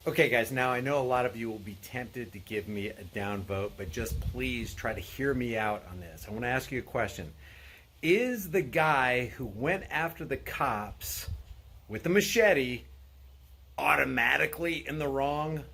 Okay, guys, now I know a lot of you will be tempted to give me a downvote, but just please try to hear me out on this. I want to ask you a question. Is the guy who went after the cops with the machete automatically in the wrong?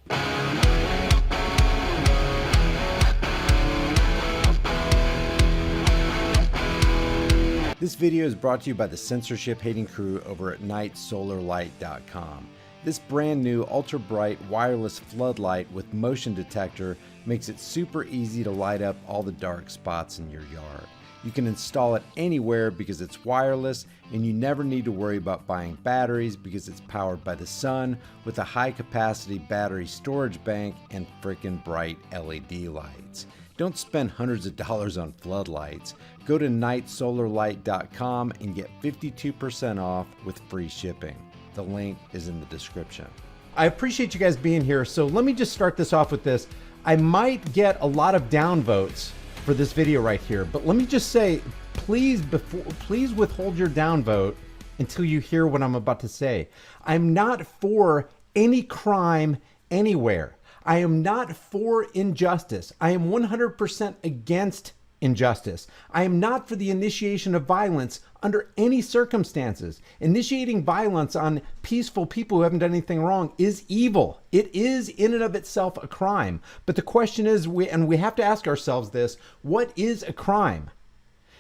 This video is brought to you by the censorship-hating crew over at nightsolarlight.com. This brand new ultra bright wireless floodlight with motion detector makes it super easy to light up all the dark spots in your yard. You can install it anywhere because it's wireless, and you never need to worry about buying batteries because it's powered by the sun with a high capacity battery storage bank and frickin' bright LED lights. Don't spend hundreds of dollars on floodlights. Go to nightsolarlight.com and get 52% off with free shipping. The link is in the description. I appreciate you guys being here. So let me just start this off with this. I might get a lot of downvotes for this video right here, but let me just say, please withhold your downvote until you hear what I'm about to say. I'm not for any crime anywhere. I am not for injustice. I am 100% against injustice. I am not for the initiation of violence under any circumstances. Initiating violence on peaceful people who haven't done anything wrong is evil. It is in and of itself a crime. But the question is, we have to ask ourselves this, what is a crime?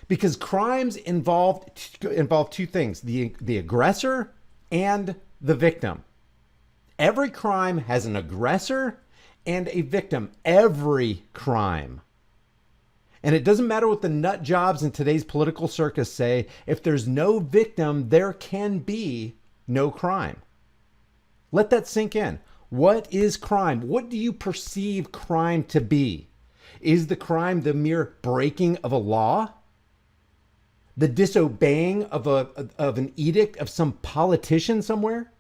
Because crimes involve two things, the aggressor and the victim. Every crime has an aggressor and a victim. Every crime. And it doesn't matter what the nut jobs in today's political circus say, if there's no victim, there can be no crime. Let that sink in. What is crime? What do you perceive crime to be? Is the crime the mere breaking of a law? The disobeying of an edict of some politician somewhere?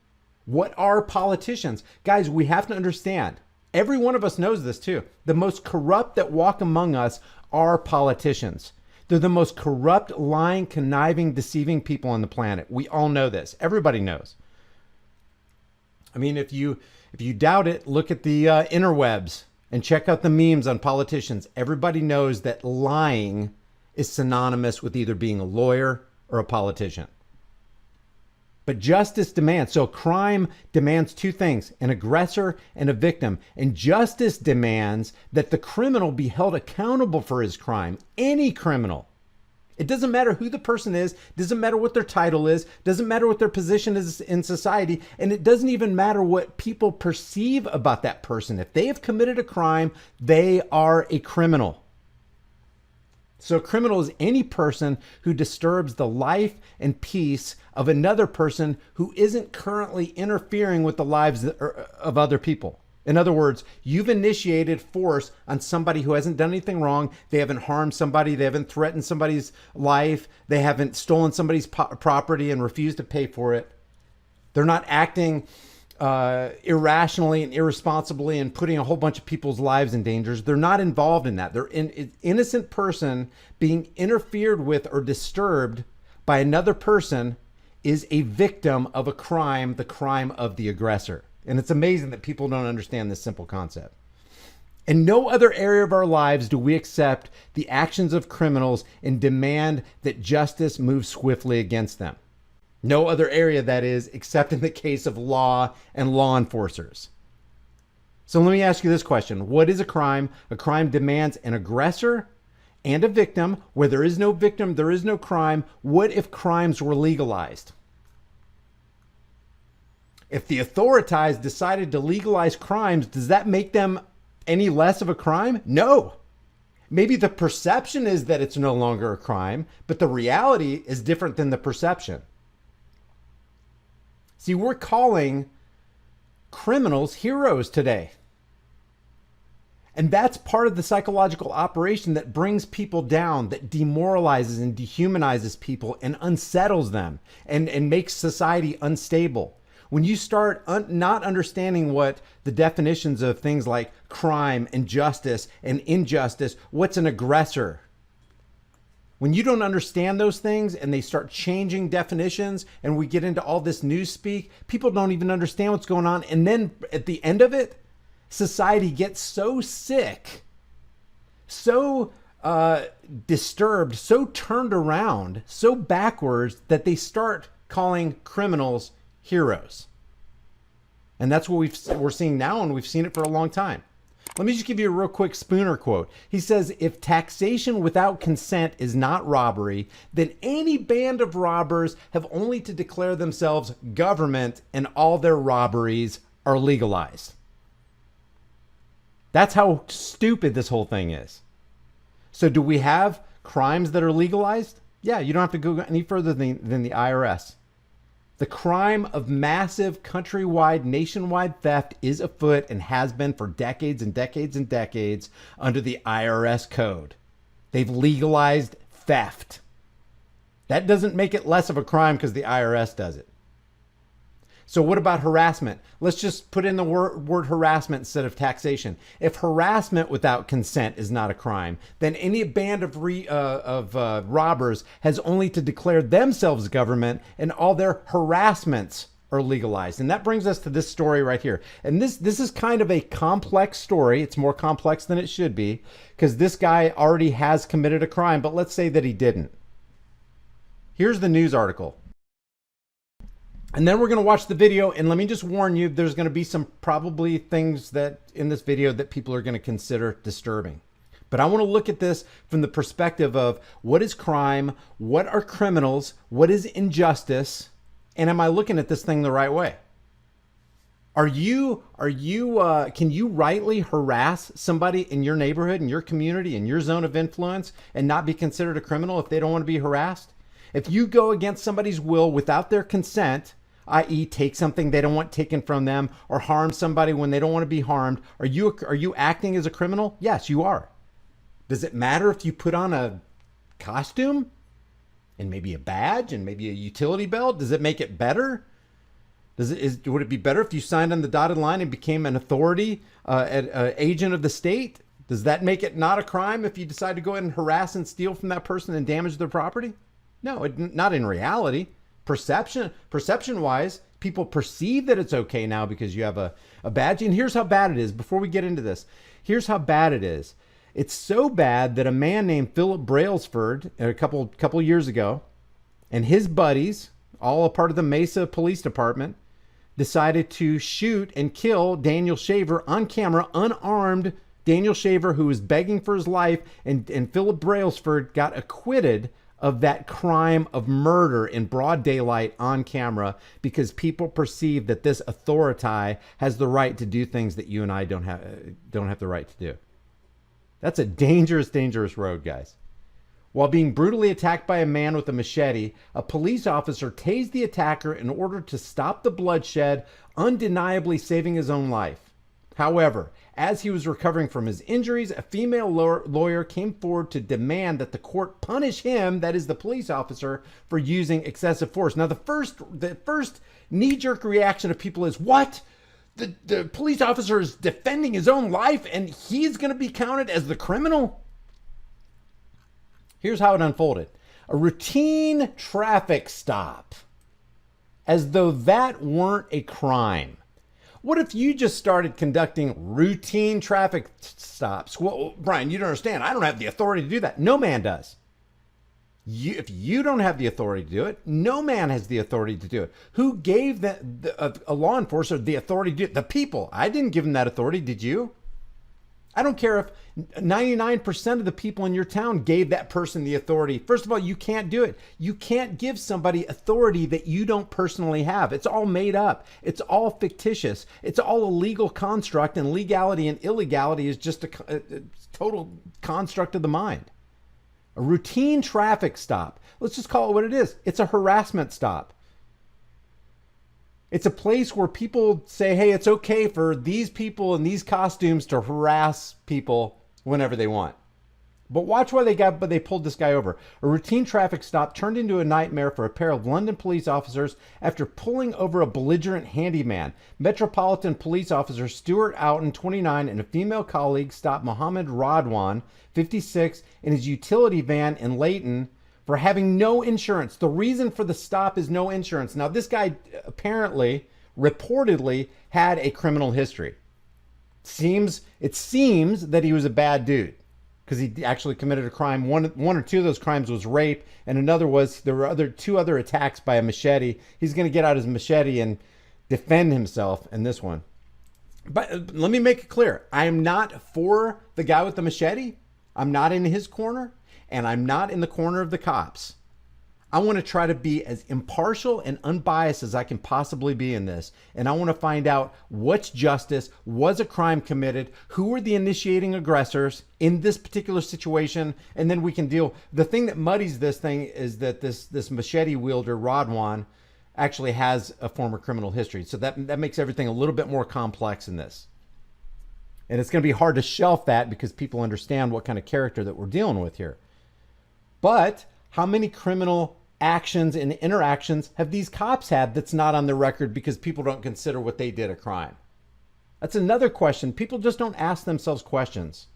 What are politicians? Guys, we have to understand. Every one of us knows this too. The most corrupt that walk among us are politicians. They're the most corrupt, lying, conniving, deceiving people on the planet. We all know this. Everybody knows. I mean, if you doubt it, look at the interwebs and check out the memes on politicians. Everybody knows that lying is synonymous with either being a lawyer or a politician. But justice demands, so crime demands two things, an aggressor and a victim. And justice demands that the criminal be held accountable for his crime. Any criminal. It doesn't matter who the person is, doesn't matter what their title is, doesn't matter what their position is in society, and it doesn't even matter what people perceive about that person. If they have committed a crime, they are a criminal. So a criminal is any person who disturbs the life and peace of another person who isn't currently interfering with the lives of other people. In other words, you've initiated force on somebody who hasn't done anything wrong. They haven't harmed somebody. They haven't threatened somebody's life. They haven't stolen somebody's property and refused to pay for it. They're not acting irrationally and irresponsibly and putting a whole bunch of people's lives in danger. They're not involved in that. They're an innocent person being interfered with or disturbed by another person is a victim of a crime, the crime of the aggressor. And it's amazing that people don't understand this simple concept. In no other area of our lives do we accept the actions of criminals and demand that justice moves swiftly against them. No other area, that is, except in the case of law and law enforcers. So let me ask you this question. What is a crime? A crime demands an aggressor and a victim. Where there is no victim, there is no crime. What if crimes were legalized? If the authorities decided to legalize crimes, does that make them any less of a crime? No. Maybe the perception is that it's no longer a crime, but the reality is different than the perception. See, we're calling criminals heroes today. And that's part of the psychological operation that brings people down, that demoralizes and dehumanizes people and unsettles them and makes society unstable. When you start not understanding what the definitions of things like crime and justice and injustice, what's an aggressor? When you don't understand those things and they start changing definitions and we get into all this news speak, people don't even understand what's going on. And then at the end of it, society gets so sick, so disturbed, so turned around, so backwards that they start calling criminals heroes. And that's what we're seeing now, and we've seen it for a long time. Let me just give you a real quick Spooner quote. He says, if taxation without consent is not robbery, then any band of robbers have only to declare themselves government and all their robberies are legalized. That's how stupid this whole thing is. So do we have crimes that are legalized? Yeah, you don't have to go any further than the IRS. The crime of massive countrywide, nationwide theft is afoot and has been for decades and decades and decades under the IRS code. They've legalized theft. That doesn't make it less of a crime because the IRS does it. So what about harassment? Let's just put in the word harassment instead of taxation. If harassment without consent is not a crime, then any band of robbers has only to declare themselves government and all their harassments are legalized. And that brings us to this story right here. And this is kind of a complex story. It's more complex than it should be because this guy already has committed a crime, but let's say that he didn't. Here's the news article. And then we're going to watch the video, and let me just warn you, there's going to be some probably things that in this video that people are going to consider disturbing. But I want to look at this from the perspective of what is crime, what are criminals, what is injustice, and am I looking at this thing the right way? Can you rightly harass somebody in your neighborhood, in your community, in your zone of influence, and not be considered a criminal if they don't want to be harassed? If you go against somebody's will without their consent, i.e. take something they don't want taken from them or harm somebody when they don't want to be harmed, are you acting as a criminal? Yes, you are. Does it matter if you put on a costume and maybe a badge and maybe a utility belt? Does it make it better? Would it be better if you signed on the dotted line and became an authority, an agent of the state? Does that make it not a crime if you decide to go ahead and harass and steal from that person and damage their property? No, not in reality. Perception-wise, people perceive that it's okay now because you have a badge. And here's how bad it is. Before we get into this, here's how bad it is. It's so bad that a man named Philip Brailsford a couple years ago and his buddies, all a part of the Mesa Police Department, decided to shoot and kill Daniel Shaver on camera, unarmed Daniel Shaver, who was begging for his life, and Philip Brailsford got acquitted of that crime of murder in broad daylight on camera because people perceive that this authority has the right to do things that you and I don't have the right to do. That's a dangerous, dangerous road, guys. While being brutally attacked by a man with a machete, a police officer tased the attacker in order to stop the bloodshed, undeniably saving his own life. However, as he was recovering from his injuries, a female lawyer came forward to demand that the court punish him, that is the police officer, for using excessive force. Now, the first knee-jerk reaction of people is, what? The police officer is defending his own life and he's going to be counted as the criminal? Here's how it unfolded. A routine traffic stop. As though that weren't a crime. What if you just started conducting routine traffic stops? Well, Brian, you don't understand. I don't have the authority to do that. No man does. If you don't have the authority to do it, no man has the authority to do it. Who gave a law enforcer the authority to do it? The people. I didn't give them that authority. Did you? I don't care if 99% of the people in your town gave that person the authority. First of all, you can't do it. You can't give somebody authority that you don't personally have. It's all made up. It's all fictitious. It's all a legal construct, and legality and illegality is just a total construct of the mind. A routine traffic stop. Let's just call it what it is. It's a harassment stop. It's a place where people say, hey, it's okay for these people in these costumes to harass people whenever they want. But watch why they pulled this guy over. A routine traffic stop turned into a nightmare for a pair of London police officers after pulling over a belligerent handyman. Metropolitan Police Officer Stuart Outen, 29, and a female colleague stopped Mohammed Radwan, 56, in his utility van in Leighton for having no insurance. The reason for the stop is no insurance. Now, this guy reportedly had a criminal history. It seems that he was a bad dude, because he actually committed a crime. One or two of those crimes was rape, and there were two other attacks by a machete. He's going to get out his machete and defend himself in this one. But let me make it clear. I am not for the guy with the machete. I'm not in his corner, and I'm not in the corner of the cops. I want to try to be as impartial and unbiased as I can possibly be in this. And I want to find out what's justice, was a crime committed, who were the initiating aggressors in this particular situation, and then we can deal. The thing that muddies this thing is that this machete wielder, Radwan, actually has a former criminal history. So that makes everything a little bit more complex in this. And it's going to be hard to shelf that because people understand what kind of character that we're dealing with here. But how many criminal actions and interactions have these cops had that's not on the record because people don't consider what they did a crime? That's another question. People just don't ask themselves questions.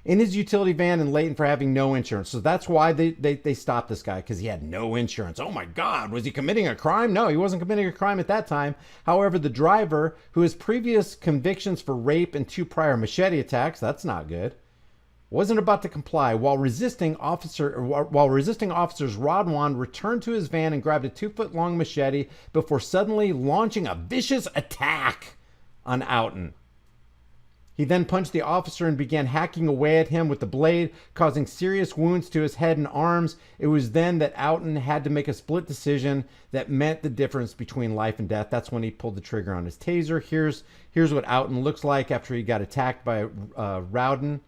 In his utility van in Leighton for having no insurance. So that's why they stopped this guy, because he had no insurance. Oh my God, was he committing a crime? No, he wasn't committing a crime at that time. However, the driver, who has previous convictions for rape and 2 prior machete attacks, that's not good, wasn't about to comply. While resisting officers, Radwan returned to his van and grabbed a 2-foot-long machete before suddenly launching a vicious attack on Outen. He then punched the officer and began hacking away at him with the blade, causing serious wounds to his head and arms. It was then that Outen had to make a split decision that meant the difference between life and death. That's when he pulled the trigger on his taser. Here's what Outen looks like after he got attacked by Rowden.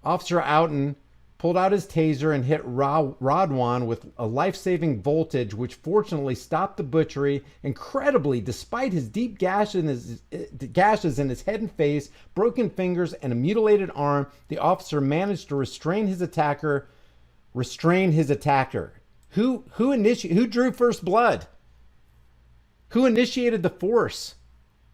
Officer Outen pulled out his taser and hit Radwan with a life-saving voltage, which fortunately stopped the butchery. Incredibly, despite his deep gashes in his head and face, broken fingers, and a mutilated arm, the officer managed to restrain his attacker. Who drew first blood? Who initiated the force?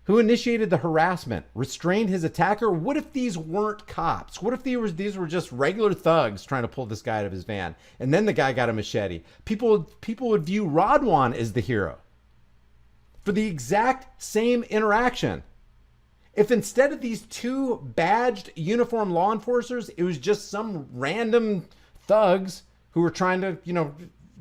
Who initiated the harassment? Restrained his attacker? What if these weren't cops? What if these were just regular thugs trying to pull this guy out of his van? And then the guy got a machete. People would view Radwan as the hero for the exact same interaction. If instead of these 2 badged uniformed law enforcers, it was just some random thugs who were trying to,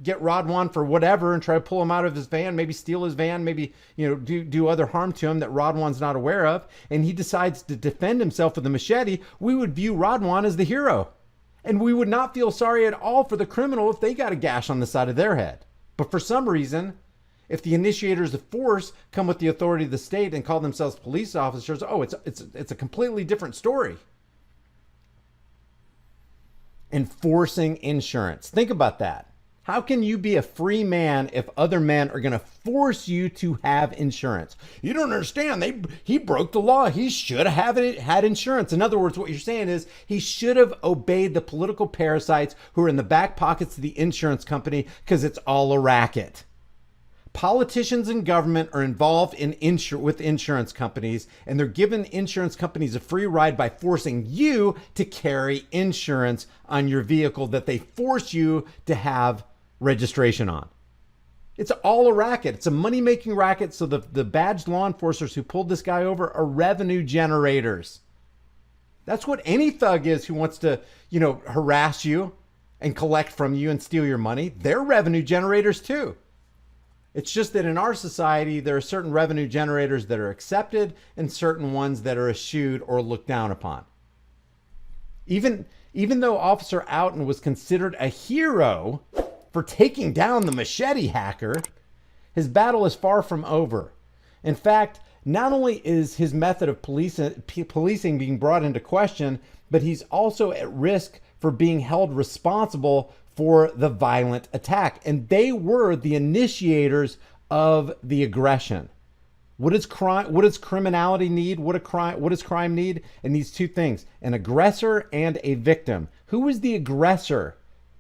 get Radwan for whatever and try to pull him out of his van, maybe steal his van, maybe, do other harm to him that Radwan's not aware of, and he decides to defend himself with a machete, we would view Radwan as the hero. And we would not feel sorry at all for the criminal if they got a gash on the side of their head. But for some reason, if the initiators of force come with the authority of the state and call themselves police officers, it's a completely different story. Enforcing insurance. Think about that. How can you be a free man if other men are going to force you to have insurance? You don't understand. He broke the law. He should have had insurance. In other words, what you're saying is he should have obeyed the political parasites who are in the back pockets of the insurance company because it's all a racket. Politicians and government are involved with insurance companies, and they're giving insurance companies a free ride by forcing you to carry insurance on your vehicle that they force you to have registration on. It's all a racket. It's a money-making racket. So the badged law enforcers who pulled this guy over are revenue generators. That's what any thug is who wants to, harass you and collect from you and steal your money. They're revenue generators too. It's just that in our society, there are certain revenue generators that are accepted and certain ones that are eschewed or looked down upon. Even though Officer Outen was considered a hero for taking down the machete hacker, his battle is far from over. In fact, not only is his method of policing being brought into question, but he's also at risk for being held responsible for the violent attack. And they were the initiators of the aggression. What does crime? What does criminality need? What does crime need? It needs two things: an aggressor and a victim. Who was the aggressor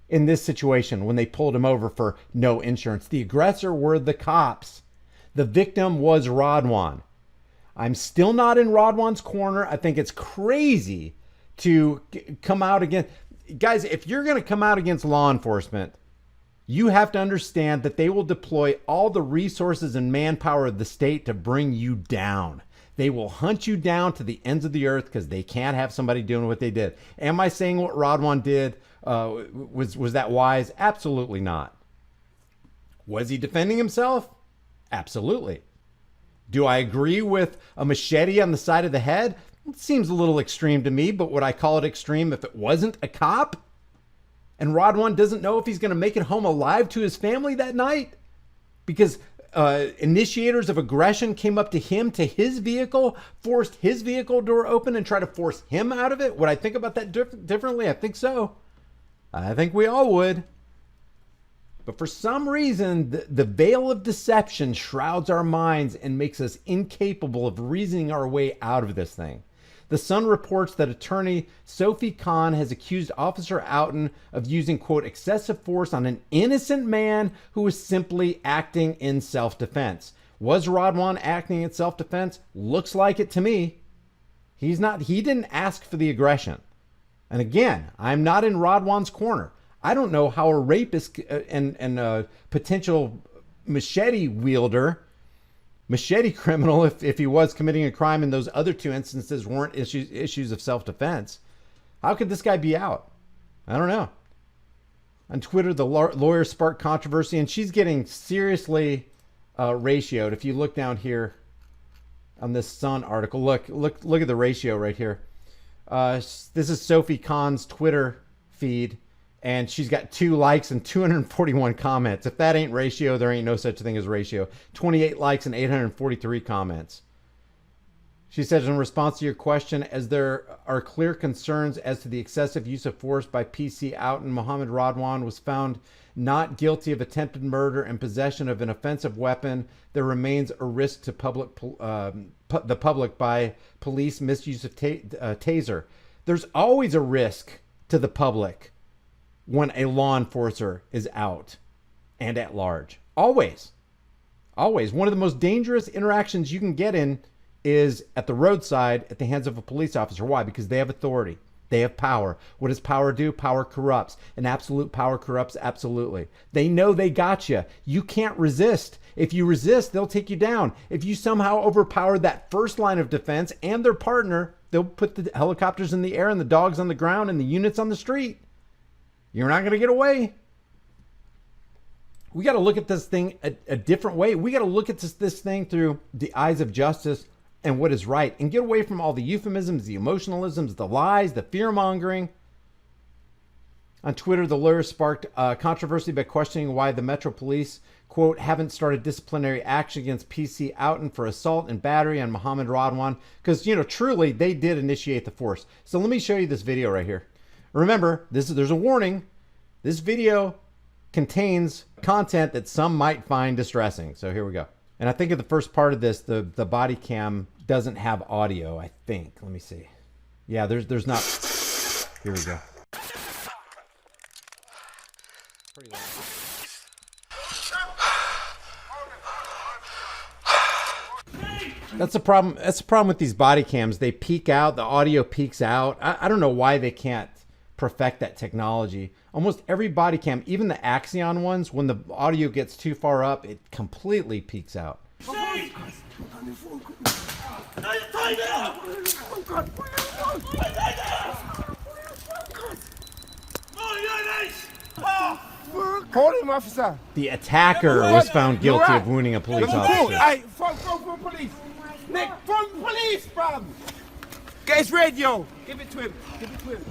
in this situation when they pulled him over for no insurance? The aggressor were the cops. The victim was Radwan. I'm still not in Radwan's corner. I think it's crazy to come out against guys. If you're going to come out against law enforcement, you have to understand that they will deploy all the resources and manpower of the state to bring you down. They will hunt you down to the ends of the earth because they can't have somebody doing what they did. Am I saying what Radwan did was that wise? Absolutely not. Was he defending himself? Absolutely. Do I agree with a machete on the side of the head? It seems a little extreme to me, but would I call it extreme if it wasn't a cop? And Radwan doesn't know if he's going to make it home alive to his family that night because initiators of aggression came up to him, to his vehicle, forced his vehicle door open and tried to force him out of it. Would I think about that differently? I think so. I think we all would. But for some reason, the veil of deception shrouds our minds and makes us incapable of reasoning our way out of this thing. The Sun reports that attorney Sophie Khan has accused Officer Outen of using, quote, excessive force on an innocent man who was simply acting in self-defense. Was Radwan acting in self-defense? Looks like it to me. He didn't ask for the aggression. And again, I'm not in Radwan's corner. I don't know how a rapist and a potential machete wielder, machete criminal, if he was committing a crime in those other two instances weren't issues of self-defense. How could this guy be out? I don't know. On Twitter, the lawyer sparked controversy, and she's getting seriously ratioed. If you look down here on this Sun article, look at the ratio right here. This is Sophie Khan's Twitter feed, and she's got 2 likes and 241 comments. If that ain't ratio, there ain't no such thing as ratio. 28 likes and 843 comments. She says, in response to your question, as there are clear concerns as to the excessive use of force by PC Outen, Mohammed Radwan was found not guilty of attempted murder and possession of an offensive weapon. There remains a risk to the public by police misuse of taser. There's always a risk to the public when a law enforcer is out and at large. Always. Always. One of the most dangerous interactions you can get in is at the roadside at the hands of a police officer. Why? Because they have authority. They have power. What does power do? Power corrupts. And absolute power corrupts absolutely. They know they got you. You can't resist. If you resist, they'll take you down. If you somehow overpower that first line of defense and their partner, they'll put the helicopters in the air and the dogs on the ground and the units on the street. You're not going to get away. We got to look at this thing a different way. We got to look at this thing through the eyes of justice and what is right, and get away from all the euphemisms, the emotionalisms, the lies, the fear-mongering. On Twitter, the lawyer sparked controversy by questioning why the Metro Police, quote, haven't started disciplinary action against PC Outen for assault and battery on Mohammed Radwan. Because, truly, they did initiate the force. So let me show you this video right here. Remember, there's a warning. This video contains content that some might find distressing. So here we go. And I think in the first part of this, the body cam doesn't have audio, I think. Let me see. Yeah, there's not. Here we go. Pretty loud. That's the problem. That's the problem with these body cams. They peak out. The audio peaks out. I don't know why they can't perfect that technology. Almost every body cam, even the Axion ones, when the audio gets too far up, it completely peaks out. Hold him, officer. The attacker was found guilty of wounding a police officer. Hey, phone police. Nick, phone police, bruv. Get his radio. Give it to him. Give it to him.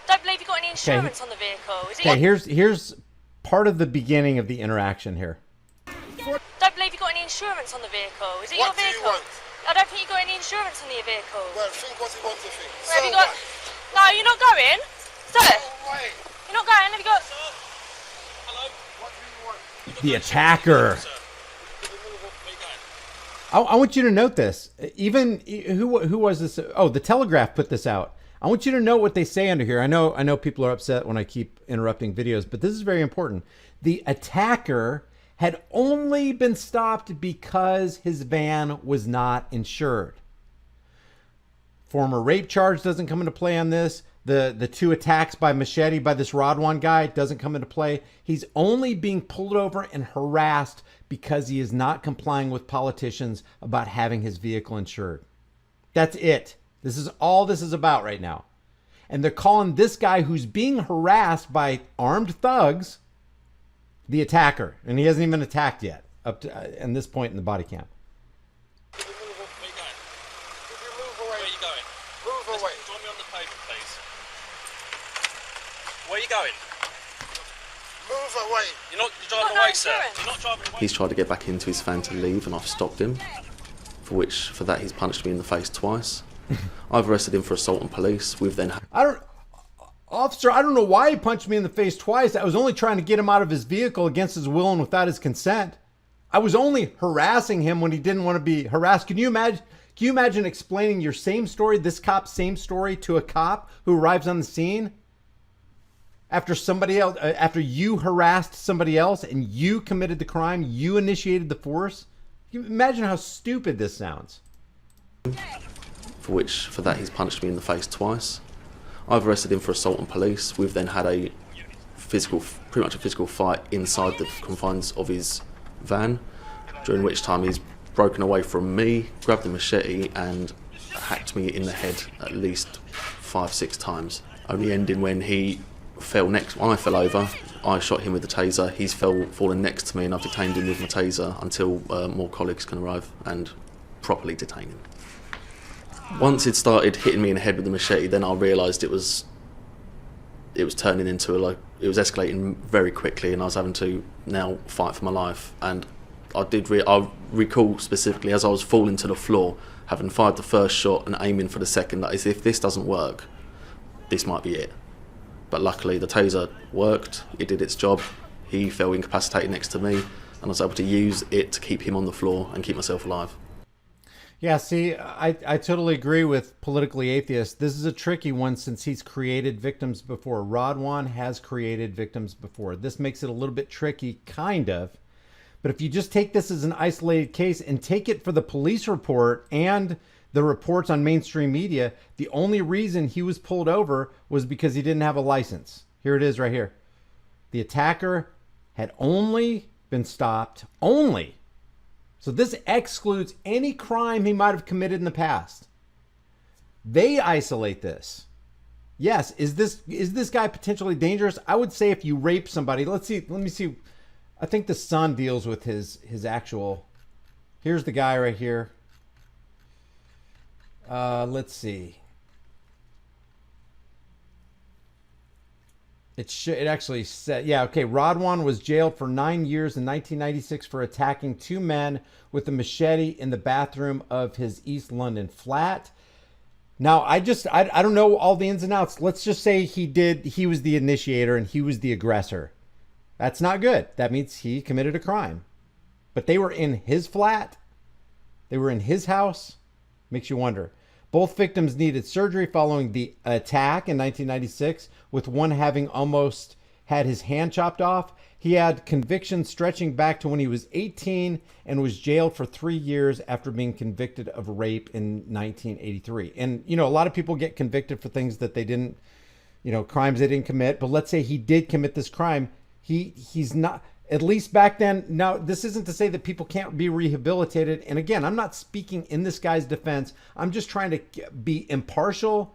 Don't believe you got any insurance on the vehicle. Is it? Okay, here's part of the beginning of the interaction here. Don't believe you got any insurance on the vehicle. Is it What your do you vehicle? want? I don't think you got any insurance on your vehicle. Well, think what he wants to think. Where have you got? No, you're not going. Sir, Wait. you're not going. Have you got? Hello? What do you want? The attacker. Sir, in the middle of where you going? I want you to note this. Even who was this? Oh, the Telegraph put this out. I want you to know what they say under here. I know people are upset when I keep interrupting videos, but this is very important. The attacker had only been stopped because his van was not insured. Former rape charge doesn't come into play on this. The 2 attacks by Machete by this Radwan guy doesn't come into play. He's only being pulled over and harassed because he is not complying with politicians about having his vehicle insured. That's it. This is all this is about right now. And they're calling this guy who's being harassed by armed thugs the attacker. And he hasn't even been attacked yet up to at this point in the body cam. Where are you going? If you move away. Where are you going? Move away. Join me on the pavement, please. Where are you going? Move away. You're driving away, sir. You're not driving away. He's tried to get back into his van to leave, and I've stopped him. For that, he's punched me in the face twice. I've arrested him for assault on police. We've then... Officer, I don't know why he punched me in the face twice. I was only trying to get him out of his vehicle against his will and without his consent. I was only harassing him when he didn't want to be harassed. Can you imagine explaining your same story, this cop's same story, to a cop who arrives on the scene after somebody else, after you harassed somebody else and you committed the crime, you initiated the force? Can you imagine how stupid this sounds? For that, he's punched me in the face twice. I've arrested him for assault on police. We've then had pretty much a physical fight inside the confines of his van, during which time he's broken away from me, grabbed the machete and hacked me in the head at least 5-6 times. Only ending when he fell next. When I fell over, I shot him with the taser. He's fallen next to me and I've detained him with my taser until more colleagues can arrive and properly detain him. Once it started hitting me in the head with the machete, then I realised it was turning into it was escalating very quickly, and I was having to now fight for my life. And I recall specifically as I was falling to the floor, having fired the first shot and aiming for the second, that is, if this doesn't work, this might be it. But luckily the taser worked, it did its job. He fell incapacitated next to me, and I was able to use it to keep him on the floor and keep myself alive. Yeah, see, I totally agree with Politically Atheist. This is a tricky one since he's created victims before. Radwan has created victims before. This makes it a little bit tricky, kind of. But if you just take this as an isolated case and take it for the police report and the reports on mainstream media, the only reason he was pulled over was because he didn't have a license. Here it is right here. The attacker had only been stopped, only. So this excludes any crime he might have committed in the past. They isolate this. Yes, is this guy potentially dangerous? I would say if you rape somebody, let me see. I think the Sun deals with his actual. Here's the guy right here. Let's see. It actually said, yeah, okay. Radwan was jailed for 9 years in 1996 for attacking 2 men with a machete in the bathroom of his East London flat. Now, I don't know all the ins and outs. Let's just say he was the initiator and he was the aggressor. That's not good. That means he committed a crime. But they were in his flat. They were in his house. Makes you wonder. Both victims needed surgery following the attack in 1996, with one having almost had his hand chopped off. He had convictions stretching back to when he was 18 and was jailed for 3 years after being convicted of rape in 1983. And, a lot of people get convicted for things that they didn't, crimes they didn't commit. But let's say he did commit this crime. He's not, at least back then. Now, this isn't to say that people can't be rehabilitated. And again, I'm not speaking in this guy's defense. I'm just trying to be impartial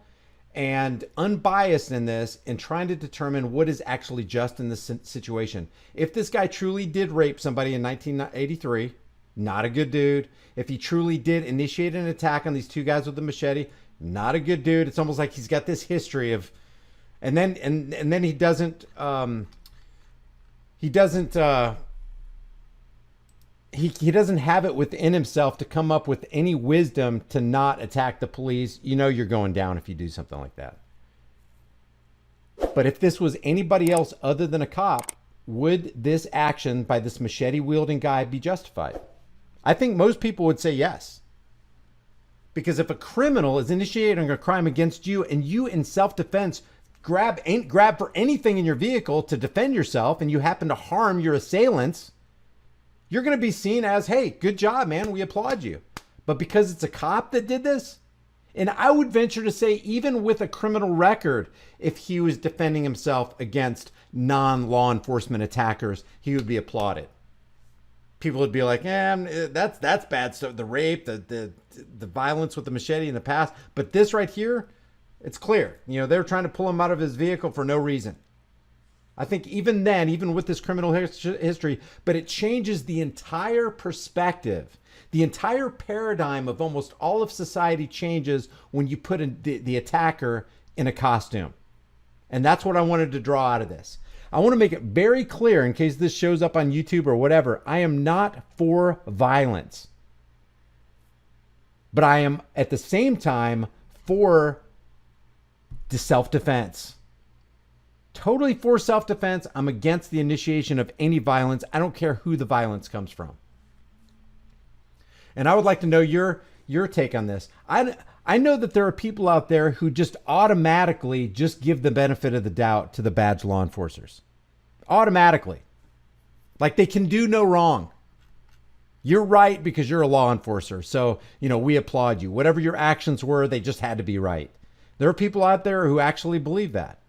and unbiased in this and trying to determine what is actually just in this situation. If this guy truly did rape somebody in 1983, not a good dude. If he truly did initiate an attack on these 2 guys with a machete, not a good dude. It's almost like he's got this history of, and then he doesn't have it within himself to come up with any wisdom to not attack the police. You're going down if you do something like that. But if this was anybody else other than a cop, would this action by this machete wielding guy be justified? I think most people would say yes. Because if a criminal is initiating a crime against you and you in self-defense grab for anything in your vehicle to defend yourself and you happen to harm your assailants, you're going to be seen as, hey, good job, man. We applaud you. But because it's a cop that did this, and I would venture to say even with a criminal record, if he was defending himself against non-law enforcement attackers, he would be applauded. People would be like, that's bad stuff. The rape, the violence with the machete in the past. But this right here, it's clear. You know, they were trying to pull him out of his vehicle for no reason. I think even then, even with this criminal history, but it changes the entire perspective. The entire paradigm of almost all of society changes when you put the attacker in a costume. And that's what I wanted to draw out of this. I want to make it very clear in case this shows up on YouTube or whatever. I am not for violence. But I am at the same time for the self-defense. Totally for self-defense. I'm against the initiation of any violence. I don't care who the violence comes from. And I would like to know your take on this. I know that there are people out there who just automatically just give the benefit of the doubt to the badge law enforcers. Automatically. Like they can do no wrong. You're right because you're a law enforcer. So, you know, we applaud you. Whatever your actions were, they just had to be right. There are people out there who actually believe that.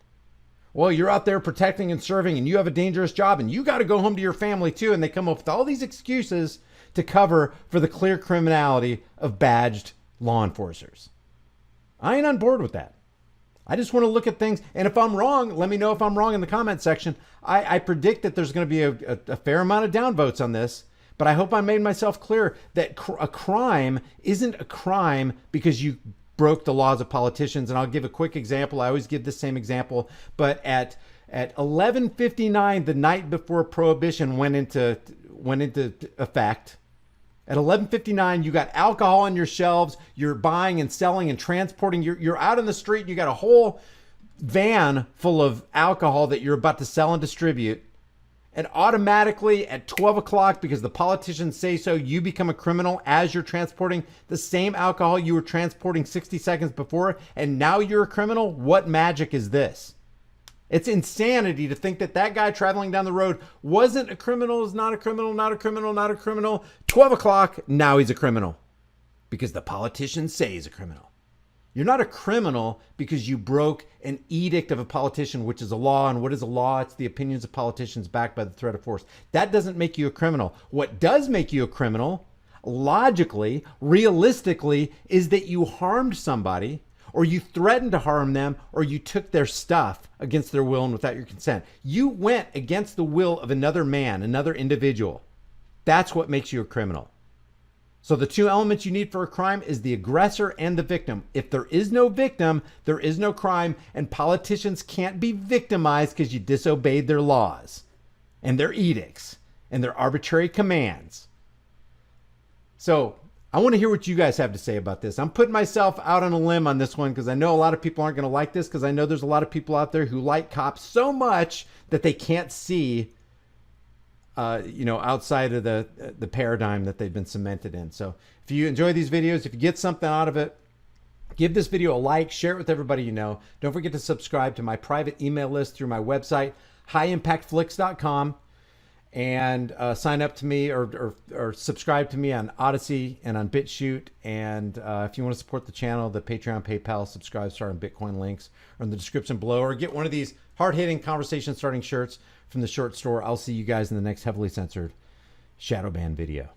Well, you're out there protecting and serving and you have a dangerous job and you got to go home to your family too. And they come up with all these excuses to cover for the clear criminality of badged law enforcers. I ain't on board with that. I just want to look at things. And if I'm wrong, let me know if I'm wrong in the comment section. I predict that there's going to be a fair amount of downvotes on this. But I hope I made myself clear that a crime isn't a crime because you broke the laws of politicians. And I'll give a quick example. I always give the same example. But at 11:59, the night before Prohibition went into effect, at 11:59, you got alcohol on your shelves. You're buying and selling and transporting. You're out in the street. And you got a whole van full of alcohol that you're about to sell and distribute. And automatically at 12 o'clock, because the politicians say so, you become a criminal as you're transporting the same alcohol you were transporting 60 seconds before. And now you're a criminal. What magic is this? It's insanity to think that that guy traveling down the road wasn't a criminal, is not a criminal, not a criminal, not a criminal. 12 o'clock, now he's a criminal because the politicians say he's a criminal. You're not a criminal because you broke an edict of a politician, which is a law. And what is a law? It's the opinions of politicians backed by the threat of force. That doesn't make you a criminal. What does make you a criminal, logically, realistically, is that you harmed somebody, or you threatened to harm them, or you took their stuff against their will and without your consent. You went against the will of another man, another individual. That's what makes you a criminal. So the two elements you need for a crime is the aggressor and the victim. If there is no victim, there is no crime, and politicians can't be victimized because you disobeyed their laws and their edicts and their arbitrary commands. So I want to hear what you guys have to say about this. I'm putting myself out on a limb on this one because I know a lot of people aren't going to like this, because I know there's a lot of people out there who like cops so much that they can't see outside of the paradigm that they've been cemented in. So if you enjoy these videos, if you get something out of it, give this video a like, share it with everybody you know. Don't forget to subscribe to my private email list through my website, highimpactflix.com, and sign up to me or subscribe to me on Odyssey and on BitChute. And if you want to support the channel, the Patreon, PayPal, subscribe, start, and Bitcoin links are in the description below, or get one of these hard-hitting conversation starting shirts from the short store. I'll see you guys in the next heavily censored shadow ban video.